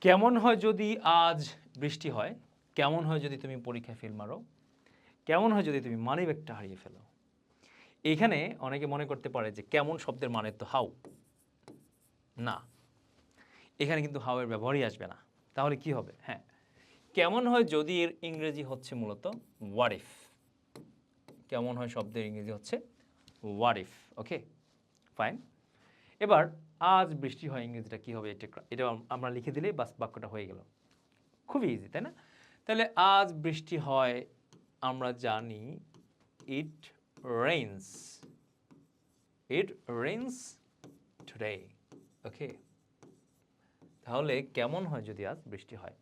কেমন হয় যদি আজ বৃষ্টি হয়? কেমন হয় যদি তুমি পরীক্ষায় ফেল মারো? কেমন হয় যদি তুমি মানিব্যাগটা হারিয়ে ফেলো? এখানে অনেকে মনে করতে পারে যে কেমন শব্দের মানে তো হাউ। না, এখানে কিন্তু হাউ এর ব্যবহারই আসবে না। তাহলে কি হবে? হ্যাঁ, কেমন হয় যদি এর ইংরেজি হচ্ছে মূলত হোয়াট ইফ। কেমন হয় শব্দের ইংরেজি হচ্ছে হোয়াট ইফ। Okay, fine. এবার আজ বৃষ্টি হয় ইংরেজিটা কি হবে? এটা আমরা লিখে দিলেই বাস বাক্যটা হয়ে গেল। খুবই ইজি, তাই না? তাহলে আজ বৃষ্টি হয়, আমরা জানি it rains. It rains today. Okay, তাহলে কেমন হয় যদি আজ বৃষ্টি হয়?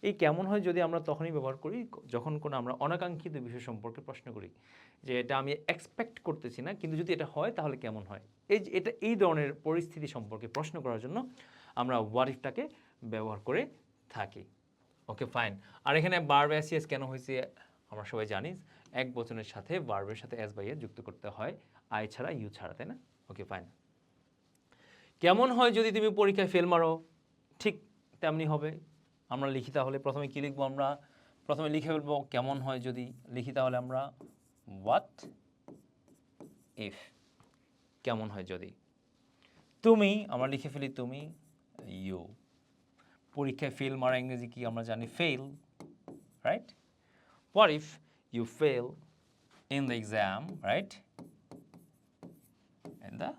এই কেমন হয় যদি আমরা তখনই ব্যবহার করি যখন কোনো আমরা অনাকাঙ্ক্ষিত বিষয় সম্পর্কে প্রশ্ন করি, যে এটা আমি এক্সপেক্ট করতেছি না, কিন্তু যদি এটা হয় তাহলে কেমন হয়। এই যে এটা এই ধরনের পরিস্থিতি সম্পর্কে প্রশ্ন করার জন্য আমরা হোয়াট ইফটাকে ব্যবহার করে থাকি। ওকে, ফাইন। আর এখানে ভার্ব এস ইএস কেন হয়েছে আমরা সবাই জানি, এক বচনের সাথে ভার্বের সাথে এস বাই এস যুক্ত করতে হয়, আই ছাড়া ইউ ছাড়া, তাই না? ওকে, ফাইন। কেমন হয় যদি তুমি পরীক্ষায় ফেল মারো? ঠিক তেমনি হবে। আমরা লিখি তাহলে প্রথমে কি লিখবো? আমরা প্রথমে লিখে ফেলবো কেমন হয় যদি। লিখি তাহলে আমরা হোয়াট ইফ। কেমন হয় যদি তুমি, আমরা লিখে ফেলি তুমি, ইউ। পরীক্ষায় ফেল মারা ইংরেজি কি আমরা জানি? Fail, right? What if you fail in the exam, right? In the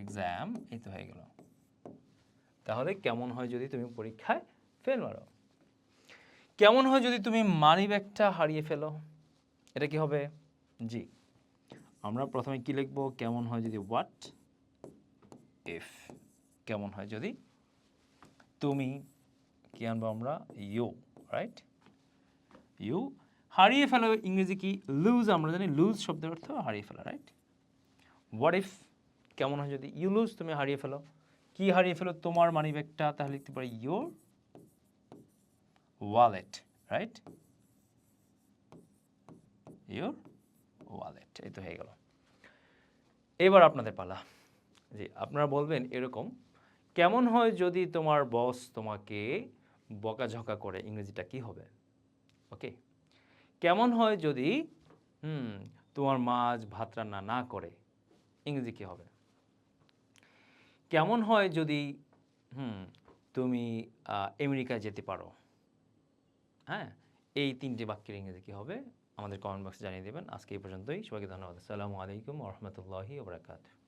exam, এই তো হয়ে গেল। তাহলে কেমন হয় যদি তুমি পরীক্ষায় ফেল মারো? কেমন হয় যদি তুমি মানিব্যাগটা হারিয়ে ফেলো? এটা কি হবে? জি, আমরা প্রথমে কি লিখব? কেমন হয় যদি হোয়াট ইফ। কেমন হয় যদি তুমি, কি আনবো আমরা? You, right? ইউ হারিয়ে ফেলো ইংরেজি কি? লুজ। আমরা জানি লুজ শব্দের অর্থ হারিয়ে ফেলা, রাইট? হোয়াট ইফ কেমন হয় যদি ইউ লুজ, তুমি হারিয়ে ফেলো। কি হারিয়ে ফেলো? তোমার মানিব্যাগটা। তাহলে লিখতে পারি your wallet, right? Your wallet. এই তো হয়ে গেল। এবার আপনাদের পালা। জি, আপনারা বলবেন এরকম, কেমন হয় যদি তোমার বস তোমাকে বকাঝকা করে? ইংরেজিটা কি হবে? ওকে, কেমন হয় যদি তোমার মা আজ ভাত রান্না না করে? ইংরেজি কি হবে? কেমন হয় যদি তুমি আমেরিকায় যেতে পারো? হ্যাঁ, এই ৩টি বাক্যের ইংরেজি কী হবে? আমাদের কমেন্ট বক্সে জানিয়ে দেবেন। আজকে এই পর্যন্তই। সবাইকে ধন্যবাদ। আসসালামু আলাইকুম ওয়া রাহমাতুল্লাহি ওয়া বারাকাতুহু।